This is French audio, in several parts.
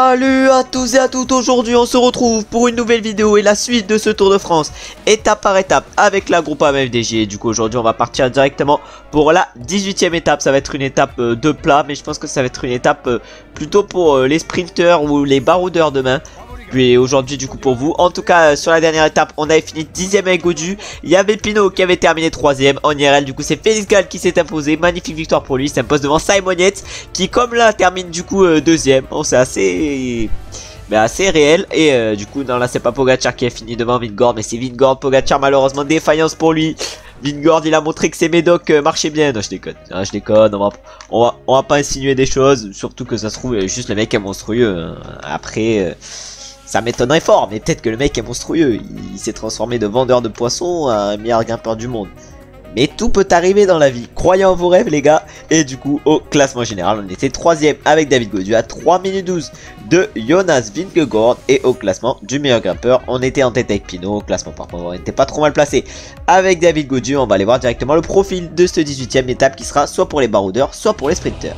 Salut à tous et à toutes, aujourd'hui on se retrouve pour une nouvelle vidéo et la suite de ce Tour de France, étape par étape avec la Groupama FDJ. Et du coup aujourd'hui on va partir directement pour la 18e étape. Ça va être une étape de plat, mais je pense que ça va être une étape plutôt pour les sprinters ou les baroudeurs demain. Puis aujourd'hui du coup pour vous, en tout cas sur la dernière étape on avait fini 10ème avec Godu. Il y avait Pinot qui avait terminé 3ème en IRL. Du coup c'est Félix Gall qui s'est imposé, magnifique victoire pour lui. Il s'impose devant Simoniette qui comme là termine du coup 2ème. Bon c'est assez réel. Et du coup non là c'est pas Pogacar qui a fini devant Vingegaard, mais c'est Vingegaard. Pogacar malheureusement défaillance pour lui. Vingegaard il a montré que ses médocs marchaient bien. Non je déconne, on va pas insinuer des choses. Surtout que ça se trouve juste le mec est monstrueux. Après ça m'étonnerait fort, mais peut-être que le mec est monstrueux. Il s'est transformé de vendeur de poissons à un meilleur grimpeur du monde. Mais tout peut arriver dans la vie. Croyez en vos rêves les gars. Et du coup au classement général on était 3ème avec David Gaudu à 3 minutes 12 de Jonas Vingegaard. Et au classement du meilleur grimpeur on était en tête avec Pinot. Au classement par contre on n'était pas trop mal placé avec David Gaudu. On va aller voir directement le profil de cette 18ème étape qui sera soit pour les baroudeurs soit pour les sprinters.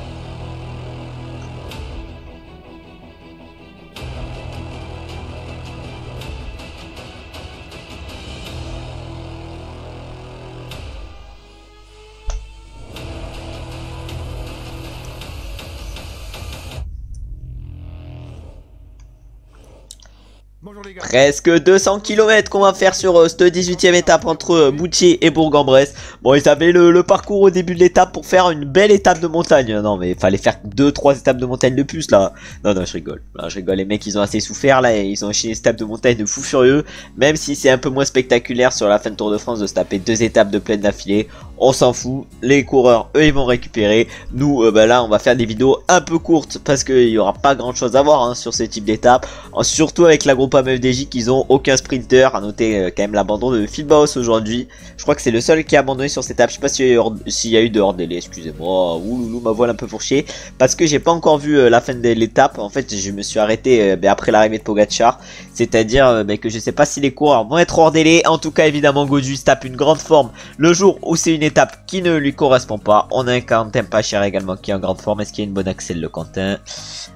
Presque 200 km qu'on va faire sur cette 18ème étape entre Moutier et Bourg-en-Bresse. Bon, ils avaient le parcours au début de l'étape pour faire une belle étape de montagne. Non, mais il fallait faire 2-3 étapes de montagne de plus là. Non, je rigole. Là, je rigole. Les mecs, ils ont assez souffert là et ils ont enchaîné des étapes de montagne de fou furieux. Même si c'est un peu moins spectaculaire sur la fin de Tour de France de se taper 2 étapes de plaine d'affilée. On s'en fout. Les coureurs, eux, ils vont récupérer. Nous, là, on va faire des vidéos un peu courtes parce qu'il n'y aura pas grand chose à voir hein, sur ce type d'étape. Surtout avec la Groupama FDJ qu'ils ont aucun sprinter. À noter quand même l'abandon de Phil Baos aujourd'hui. Je crois que c'est le seul qui a abandonné sur cette étape. Je sais pas s'il y a eu de hors délai, excusez-moi. Ouloulou, ma voile un peu fourchée. Parce que j'ai pas encore vu la fin de l'étape. En fait, je me suis arrêté après l'arrivée de Pogacar. C'est-à-dire que je sais pas si les coureurs vont être hors délai. En tout cas, évidemment, Gaudu se tape une grande forme le jour où c'est une étape qui ne lui correspond pas. On a un Quentin pas cher également qui est en grande forme. Est-ce qu'il y a une bonne axelle le Quentin?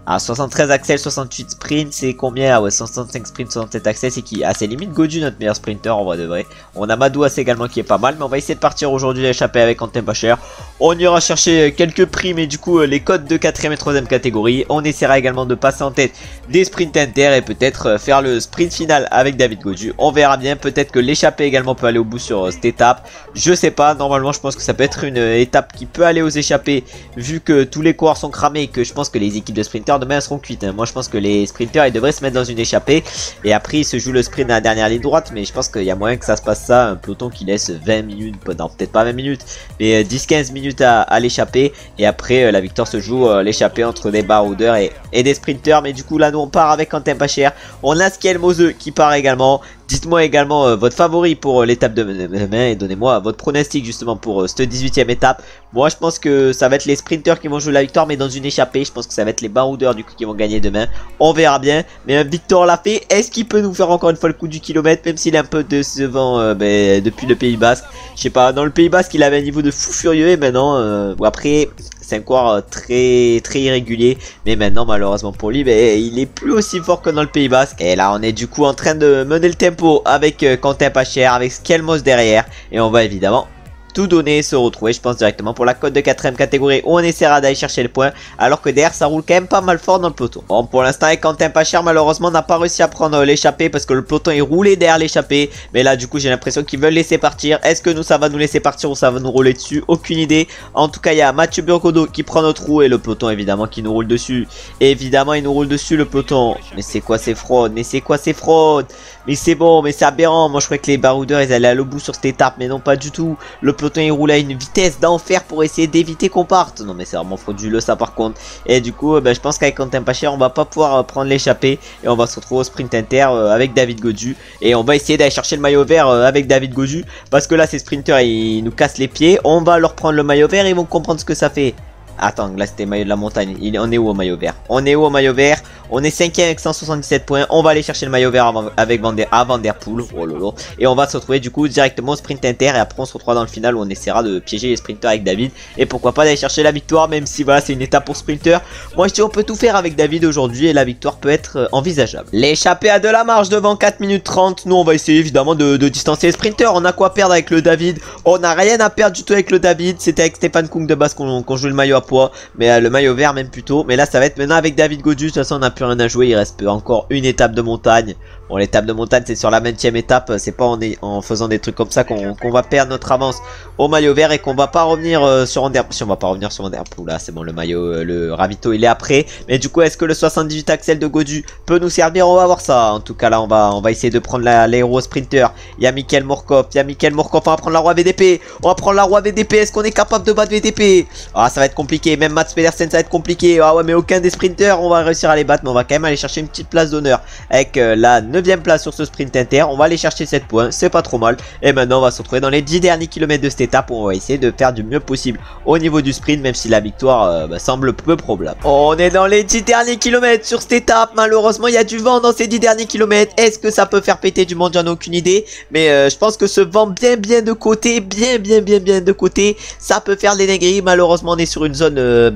Ah, 73 axel, 68 sprint, c'est combien? Ah ouais, 65 sprint, 67 axel, c'est qui? Ah, c'est limite Gaudu notre meilleur sprinter en vrai de vrai. On a Madouas également qui est pas mal, mais on va essayer de partir aujourd'hui l'échappée avec Quentin pas cher. On ira chercher quelques prix, mais du coup les codes de 4ème et 3ème catégorie. On essaiera également de passer en tête des sprints inter et peut-être faire le sprint final avec David Gaudu. On verra bien, peut-être que l'échappée également peut aller au bout sur cette étape. Je sais pas, normalement je pense que ça peut être une étape qui peut aller aux échappées vu que tous les coureurs sont cramés et que je pense que les équipes de sprinters demain seront cuites. Hein. Moi je pense que les sprinters ils devraient se mettre dans une échappée et après ils se jouent le sprint à la dernière ligne droite, mais je pense qu'il y a moyen que ça se passe ça, un peloton qui laisse 20 minutes, non peut-être pas 20 minutes, mais 10-15 minutes à l'échappée et après la victoire se joue l'échappée entre des baroudeurs et des sprinters. Mais du coup là nous on part avec Quentin pas cher, on a Skiel Moseux qui part également. Dites-moi également votre favori pour l'étape de demain et donnez-moi votre pronostic justement pour cette 18ème étape. Moi je pense que ça va être les sprinters qui vont jouer la victoire, mais dans une échappée. Je pense que ça va être les baroudeurs du coup qui vont gagner demain. On verra bien. Mais Victor l'a fait. Est-ce qu'il peut nous faire encore une fois le coup du kilomètre, même s'il est un peu décevant depuis le Pays Basque? Je sais pas, dans le Pays Basque il avait un niveau de fou furieux et maintenant après c'est un coureur très irrégulier, mais maintenant malheureusement pour lui il est plus aussi fort que dans le Pays Basque. Et là on est du coup en train de mener le tempo avec Quentin pas cher, avec Skelmos derrière, et on va évidemment tout donner et se retrouver je pense directement pour la cote de 4ème catégorie où on essaiera d'aller chercher le point, alors que derrière ça roule quand même pas mal fort dans le peloton. Bon pour l'instant avec Quentin pas cher malheureusement on n'a pas réussi à prendre l'échappée parce que le peloton est roulé derrière l'échappée, mais là du coup j'ai l'impression qu'ils veulent laisser partir. Est-ce que nous ça va nous laisser partir ou ça va nous rouler dessus? Aucune idée. En tout cas il y a Mathieu Burgodeau qui prend notre roue et le peloton évidemment qui nous roule dessus. Et évidemment il nous roule dessus le peloton. Mais c'est quoi ces fraudes? Mais c'est quoi ces fraudes? Mais c'est bon, mais c'est aberrant. Moi je croyais que les baroudeurs ils allaient à le bout sur cette étape, mais non pas du tout. Le peloton il roule à une vitesse d'enfer pour essayer d'éviter qu'on parte. Non mais c'est vraiment frauduleux ça par contre. Et du coup je pense qu'avec Quentin pas cher on va pas pouvoir prendre l'échappée et on va se retrouver au sprint inter avec David Gaudu. Et on va essayer d'aller chercher le maillot vert avec David Gaudu, parce que là ces sprinters ils nous cassent les pieds. On va leur prendre le maillot vert et ils vont comprendre ce que ça fait. Attends, là c'était maillot de la montagne. On est où au maillot vert? On est où au maillot vert? On est 5ème avec 177 points. On va aller chercher le maillot vert avec Van Der Poel. Oh lolo. Et on va se retrouver du coup directement au sprint inter. Et après on se retrouvera dans le final où on essaiera de piéger les sprinters avec David. Et pourquoi pas d'aller chercher la victoire, même si voilà c'est une étape pour sprinter. Moi je dis on peut tout faire avec David aujourd'hui et la victoire peut être envisageable. L'échappée a de la marge devant 4 minutes 30. Nous on va essayer évidemment de distancer les sprinters. On a quoi perdre avec le David? On n'a rien à perdre du tout avec le David. C'était avec Stefan Kung de base qu'on joue le maillot à poids. Mais le maillot vert même plutôt. Mais là ça va être maintenant avec David Gaudu. De toute façon on n'a plus rien à jouer. Il reste encore une étape de montagne. Bon, l'étape de montagne c'est sur la 20ème étape. C'est pas en faisant des trucs comme ça qu'on va perdre notre avance au maillot vert et qu'on va pas revenir sur Van Si on va pas revenir sur Van Der Poel, là c'est bon, le maillot, le ravito il est après. Mais du coup est-ce que le 78 Axel de Gaudu peut nous servir? On va voir ça. En tout cas là on va essayer de prendre l'aéro sprinter. Il y a Mikkel Morkov, on va prendre la roi VDP. On va prendre la roi VDP. Est-ce qu'on est capable de battre VDP? Ah ça va être compliqué. Même Mats Pedersen ça va être compliqué. Ah ouais mais aucun des sprinters on va réussir à les battre. Mais on va quand même aller chercher une petite place d'honneur avec la 9ème place sur ce sprint inter. On va aller chercher 7 points. C'est pas trop mal. Et maintenant on va se retrouver dans les 10 derniers kilomètres de cette étape où on va essayer de faire du mieux possible au niveau du sprint, même si la victoire semble peu probable. On est dans les 10 derniers kilomètres sur cette étape. Malheureusement il y a du vent dans ces 10 derniers kilomètres. Est-ce que ça peut faire péter du monde? J'en ai aucune idée. Mais je pense que ce vent bien de côté, bien de côté, ça peut faire des dingueries. Malheureusement on est sur une zone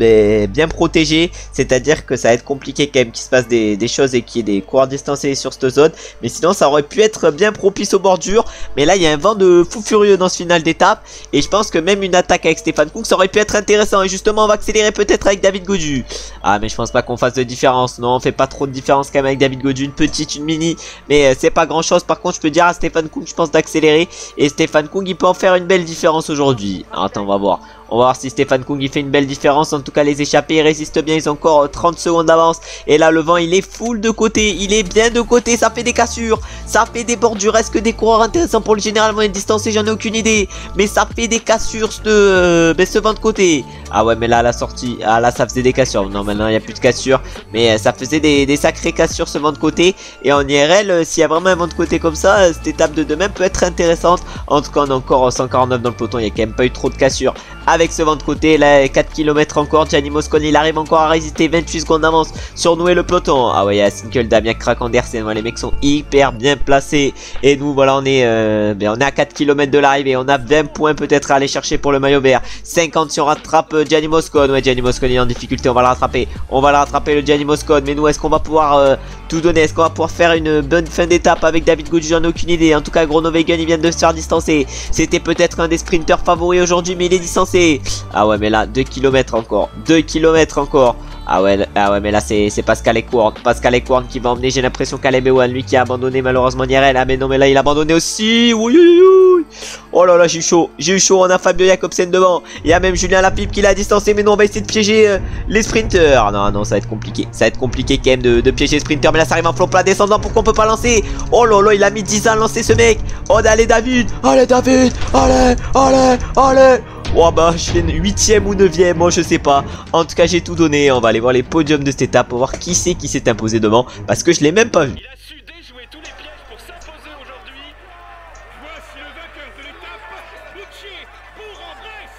bien protégée. C'est-à-dire que ça va être compliqué quand même qu'il se passe des choses et qu'il y ait des coureurs distancés sur cette zone. Mais sinon ça aurait pu être bien propice aux bordures. Mais là il y a un vent de fou furieux dans ce final d'étape. Et je pense que même une attaque avec Stefan Kung ça aurait pu être intéressant. Et justement on va accélérer peut-être avec David Gaudu. Ah mais je pense pas qu'on fasse de différence. Non on fait pas trop de différence quand même avec David Gaudu. Une petite, une mini. Mais c'est pas grand chose. Par contre je peux dire à Stefan Kung je pense d'accélérer. Et Stefan Kung il peut en faire une belle différence aujourd'hui. Attends on va voir. On va voir si Stefan Kung il fait une belle différence. En tout cas les échappés résistent bien. Ils ont encore 30 secondes d'avance. Et là le vent il est full de côté. Il est bien de côté. Ça fait des cassures. Ça fait des bordures. Est-ce que des coureurs intéressants pour le général vont être distancés? J'en ai aucune idée. Mais ça fait des cassures ce vent de côté. Ah ouais mais là à la sortie. Ah là ça faisait des cassures. Non maintenant il n'y a plus de cassures. Mais ça faisait des sacrées cassures ce vent de côté. Et en IRL s'il y a vraiment un vent de côté comme ça, cette étape de demain peut être intéressante. En tout cas on a encore 149 dans le peloton. Il n'y a quand même pas eu trop de cassures avec ce vent de côté. Là 4 km encore. Gianni Moscon il arrive encore à résister. 28 secondes d'avance sur nous et le peloton. Ah ouais il y a Sinkel, Damien Krak, Andersen. Ouais, les mecs sont hyper bien placés. Et nous voilà on est à 4 km de l'arrivée. On a 20 points peut-être à aller chercher pour le maillot vert. 50 si on rattrape Gianni Moscon. Ouais Gianni Moscon il est en difficulté. On va le rattraper. On va le rattraper le Gianni Moscon. Mais nous est-ce qu'on va pouvoir tout donner? Est-ce qu'on va pouvoir faire une bonne fin d'étape avec David Gaudu? J'en ai aucune idée. En tout cas Groenewegen il vient de se faire distancer. C'était peut-être un des sprinters favoris aujourd'hui mais il est distancé. Ah ouais mais là 2 km encore. 2 km encore. Ah ouais mais là c'est Pascal Eckhourn. Pascal Eckhourn qui va emmener, j'ai l'impression, Caleb Ewan, lui qui a abandonné malheureusement Nierel. Ah mais non mais là il a abandonné aussi. Oui, oui, oui. Oh là là j'ai eu chaud. On a Fabio Jakobsen devant. Il y a même Julien Lafilippe qui l'a distancé. Mais non on va essayer de piéger les sprinters. Non ça va être compliqué. Ça va être compliqué quand même de piéger les sprinters. Mais là ça arrive en flot plat descendant. Pourquoi on peut pas lancer? Oh là là il a mis 10 ans à lancer ce mec. Oh allez David. Allez David. Allez. Oh bah je fais 8ème ou 9ème, moi je sais pas. En tout cas j'ai tout donné. On va aller voir les podiums de cette étape pour voir qui c'est qui s'est imposé devant. Parce que je l'ai même pas vu. Il a su déjouer tous les pièges pour s'imposer aujourd'hui. Voici le vainqueur de l'étape, Butchi Bourg-en-Bresse.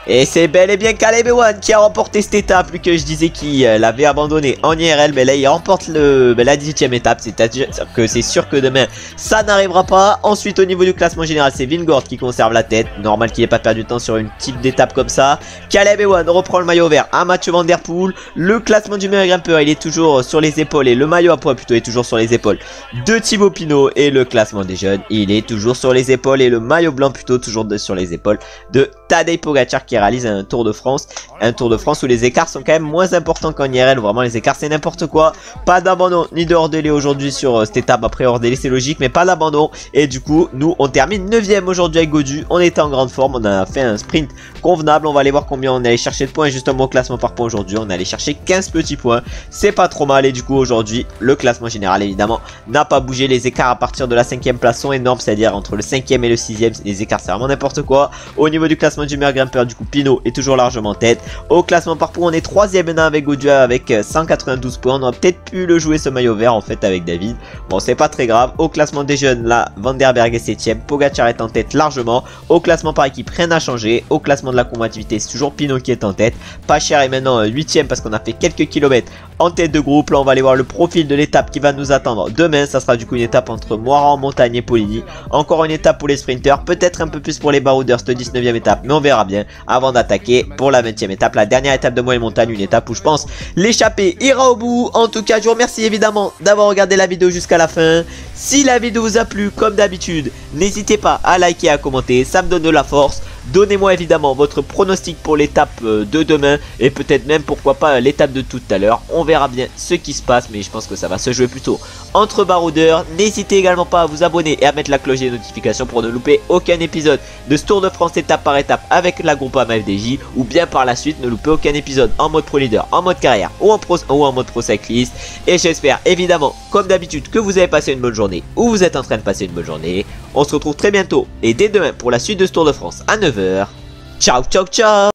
Et c'est bel et bien Caleb Ewan qui a remporté cette étape, lui que je disais qu'il l'avait abandonné en IRL. Mais là il remporte la 18ème étape, c'est-à-dire que c'est sûr que demain ça n'arrivera pas. Ensuite au niveau du classement général c'est Vingord qui conserve la tête. Normal qu'il n'ait pas perdu de temps sur une type d'étape comme ça. Caleb Ewan reprend le maillot vert à Mathieu Van Der Poel. Le classement du meilleur grimpeur il est toujours sur les épaules, et le maillot à poids plutôt est toujours sur les épaules de Thibaut Pinot. Et le classement des jeunes il est toujours sur les épaules, et le maillot blanc plutôt toujours sur les épaules de Tadej Pogacar qui réalise un Tour de France. Un Tour de France où les écarts sont quand même moins importants qu'en IRL. Vraiment les écarts c'est n'importe quoi. Pas d'abandon ni de hors-délai aujourd'hui sur cette étape. Après hors-délai c'est logique, mais pas d'abandon. Et du coup nous on termine 9ème aujourd'hui avec Gaudu. On était en grande forme, on a fait un sprint convenable. On va aller voir combien on est allé chercher de points justement au classement par points aujourd'hui. On est allé chercher 15 petits points. C'est pas trop mal. Et du coup aujourd'hui le classement général évidemment n'a pas bougé. Les écarts à partir de la 5ème place sont énormes. C'est à dire entre le 5ème et le 6ème les écarts c'est vraiment n'importe quoi. Au niveau du classement du meilleur grimpeur du coup coup Pinot est toujours largement en tête. Au classement par points on est 3ème maintenant avec Godua avec 192 points. On aurait peut-être pu le jouer ce maillot vert en fait avec David. Bon c'est pas très grave. Au classement des jeunes là Van der Berg est 7ème. Pogacar est en tête largement. Au classement par équipe rien n'a changé. Au classement de la combativité c'est toujours Pinot qui est en tête. Pas cher est maintenant 8ème parce qu'on a fait quelques kilomètres en tête de groupe. Là on va aller voir le profil de l'étape qui va nous attendre demain. Ça sera du coup une étape entre Moira en montagne et Poligny. Encore une étape pour les sprinters. Peut-être un peu plus pour les baroudeurs cette 19ème étape. Mais on verra bien avant d'attaquer pour la 20ème étape. La dernière étape de moyenne montagne. Une étape où je pense l'échappée ira au bout. En tout cas je vous remercie évidemment d'avoir regardé la vidéo jusqu'à la fin. Si la vidéo vous a plu comme d'habitude, n'hésitez pas à liker et à commenter. Ça me donne de la force. Donnez-moi évidemment votre pronostic pour l'étape de demain et peut-être même pourquoi pas l'étape de tout à l'heure. On verra bien ce qui se passe mais je pense que ça va se jouer plutôt entre baroudeurs. N'hésitez également pas à vous abonner et à mettre la cloche des notifications pour ne louper aucun épisode de ce Tour de France étape par étape avec la Groupama FDJ ou bien par la suite ne louper aucun épisode en mode pro leader, en mode carrière ou en mode pro cycliste. Et j'espère évidemment comme d'habitude que vous avez passé une bonne journée ou vous êtes en train de passer une bonne journée. On se retrouve très bientôt et dès demain pour la suite de ce Tour de France à 9h. Ciao ciao ciao.